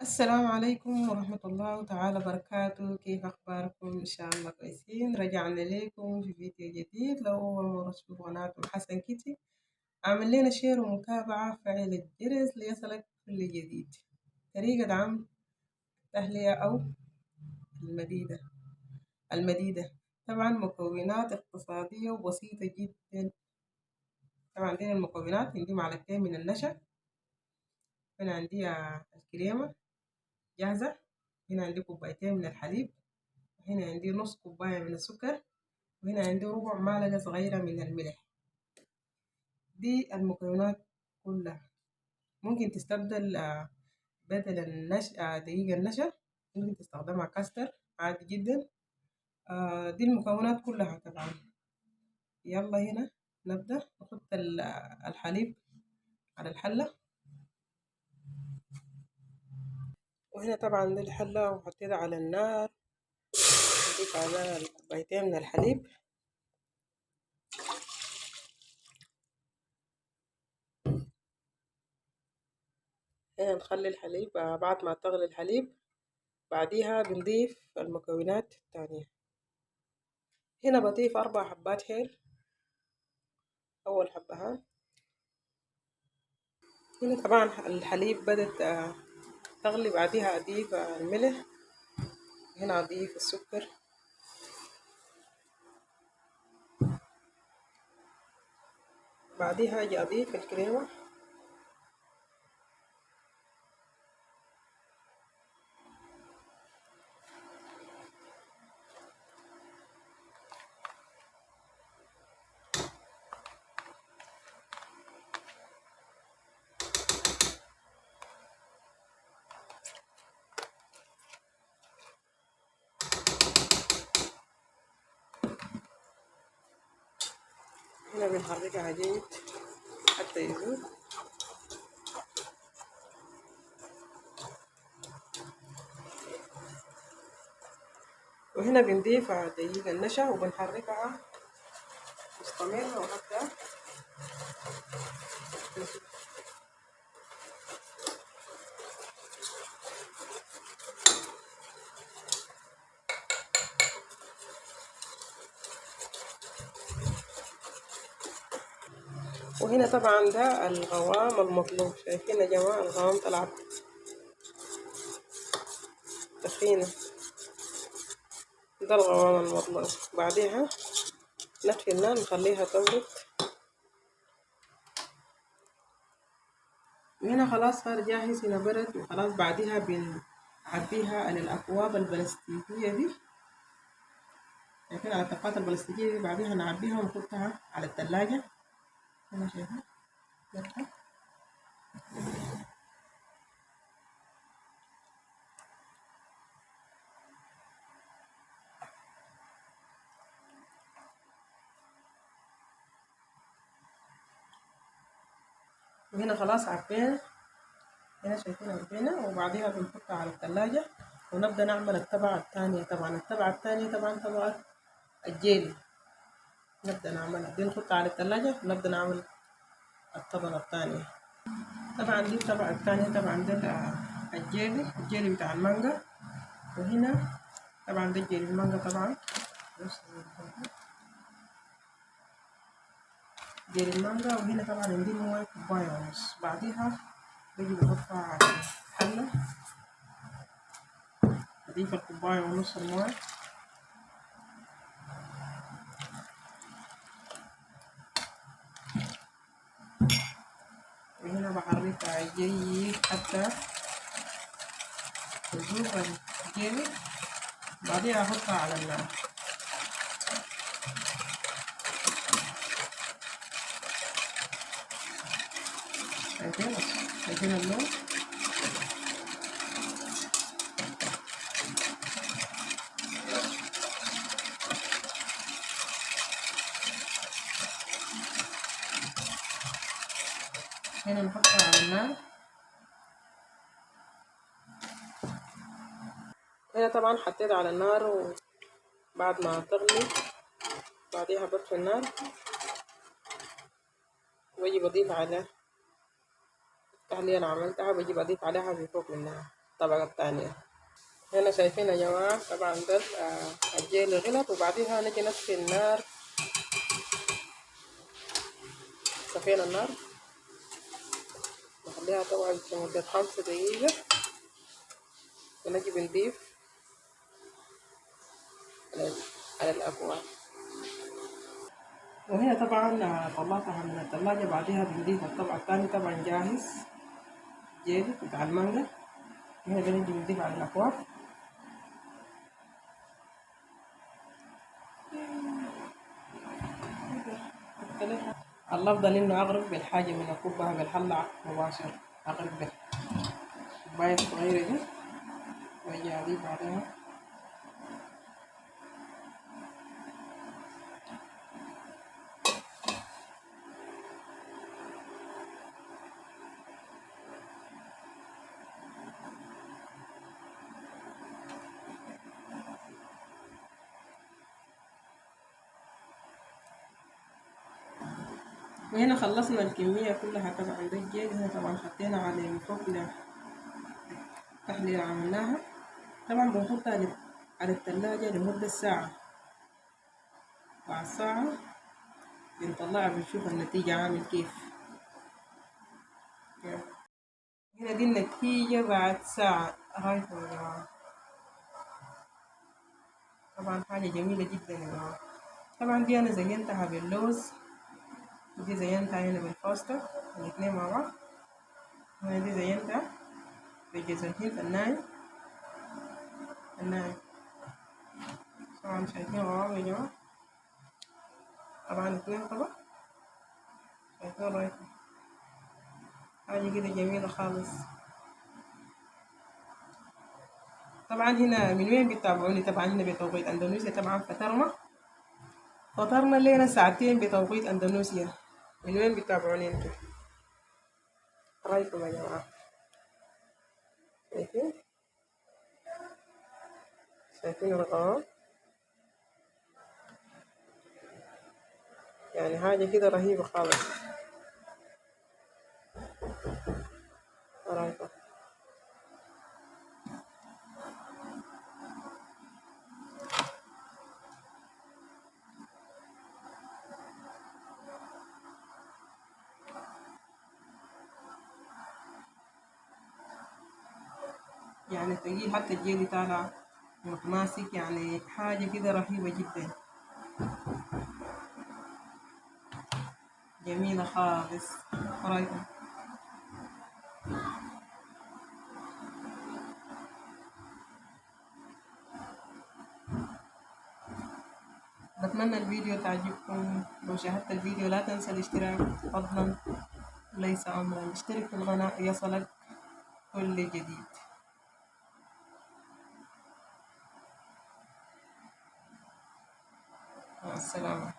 السلام عليكم ورحمة الله تعالى وبركاته. كيف أخباركم؟ إن شاء الله كويسين. رجعنا لكم في فيديو جديد. لو أول مرة تشوفوا قناتكم حسن كيتي، أعمل لنا شير ومتابعة، فعل الجرس ليصلك كل جديد. طريقة عمل التهلية أو المديدة. طبعا مكونات اقتصادية وبسيطة جدا. طبعا دي المكونات: عندي معلقتين من النشا، هنا عندي الكريمة جاهزة، هنا عندي كوبايتين من الحليب، هنا عندي نص كوباية من السكر، وهنا عندي ربع معلقة صغيرة من الملح. دي المكونات كلها. ممكن تستبدل بدل دقيق النشا ممكن تستخدمها كاستر عادي جدا. دي المكونات كلها طبعا. يلا هنا نبدأ نحط الحليب على الحلة، وهنا طبعا دي الحلة وحطيتها على النار. نضيف عليها الكوبايتين من الحليب، هنا نخلي الحليب بعد ما تغلي الحليب بعديها بنضيف المكونات التانية. هنا بضيف 4 حبات هيل. أول حبة هنا طبعا الحليب بدت تغلي، بعديها أضيف الملح، هنا أضيف السكر، بعديها أجي أضيف الكريمة، هنا بنحركها جيد حتى يذوب. وهنا بنضيف دقيق النشا وبنحركها مستمر وحتى وهنا طبعا ده القوام المطلوب. شايفين يا جماعة القوام طلع تخينة، ده القوام المطلوب. بعديها نطفي النار نخليها تبرد، وهنا خلاص صار جاهز. هنا برد وخلاص. بعديها بنعبيها للأكواب البلاستيكية دي، شايفين على الطاقات البلاستيكية دي. بعديها نعبيها ونحطها على التلاجة. هنا شايفين نفتح. وهنا خلاص عبينا، هنا شايفين عبينا، وبعديها بنحطها على التلاجة ونبدأ نعمل الطبقة الثانية. طبعا الطبقة الثانية طبعا طبقة الجيلي نبدأ نعملها، دي نحطها على التلاجة ونبدأ نعمل الطبقة الثانية. طبعا دي الطبقة الثانية طبعا ده الجيلي بتاع المانجا. وهنا طبعا ده جيلي المانجا طبعا جيلي المانجا. وهنا طبعا عندي موية كوباية ونص. بعديها بجي بحطها على الحلة، أضيف الكوباية ونص الموية، وهنا بحركها جيد حتى تذوب الجيلي. بعديها أحطها على النار. شايفين اللون. هنا نحطها على النار. هنا طبعا حطيت على النار، وبعد ما تغلي بعديها بطفي النار واجي بضيف على التهلية اللي عملتها، بجي بضيف عليها من فوق منها. الطبقة الثانية. هنا شايفين يا جماعة طبعا ده الجيل غلط، وبعديها نجي نطفي النار، صفينا النار نخليها طبعا لمدة 5 دقيقة، ونجي بنضيف على الأكواب. وهنا طبعا طلعتها من الثلاجة، بعدها بنضيف الطبق الثاني طبعا جاهز جيلي بتاع المانجا. هنا بنجي بنضيف على الأكواب. الأفضل إنه أغرف بالحاجة من أكبها بالحلة مباشرة، أغرف بالكوباية الصغيرة دي وأجي أضيف عليها. وهنا خلصنا الكمية كلها طبعا. ده الجيل هنا طبعا حطينا عليه من فوق تحلية عملناها. طبعا بنحطها على التلاجة لمدة ساعة، بعد ساعة بنطلعها بنشوف النتيجة عامل كيف. هنا دي النتيجة بعد ساعة. هايكم يا جماعة، طبعا حاجة جميلة جدا يا جماعة. طبعا دي أنا زينتها باللوز، ودي زينتها هنا بالفاستر، الاتنين مع بعض. وهنا دي زينتها بالجوز الهند الناعم. طبعا شايفين غرام يا جماعة، طبعا اتنين طبق. شايفين رايكم حاجة كده جميلة خالص. طبعا هنا من وين بتتابعوني؟ طبعا هنا بتوقيت أندونيسيا. طبعا فطرنا لنا ساعتين بتوقيت أندونيسيا. من وين بتتابعوني انتو؟ رايكم يا جماعة، شايفين الغرام؟ يعني حاجة كده رهيبة خالص. رايكم يعني تقيل، حتى الجيلي طالع متماسك، يعني حاجة كده رهيبة جدا، جميلة خالص. رايكم؟ بتمنى الفيديو تعجبكم. لو شاهدت الفيديو لا تنسى الاشتراك فضلا، ليس أمرا. اشترك في القناة يصلك كل جديد. مع السلامة.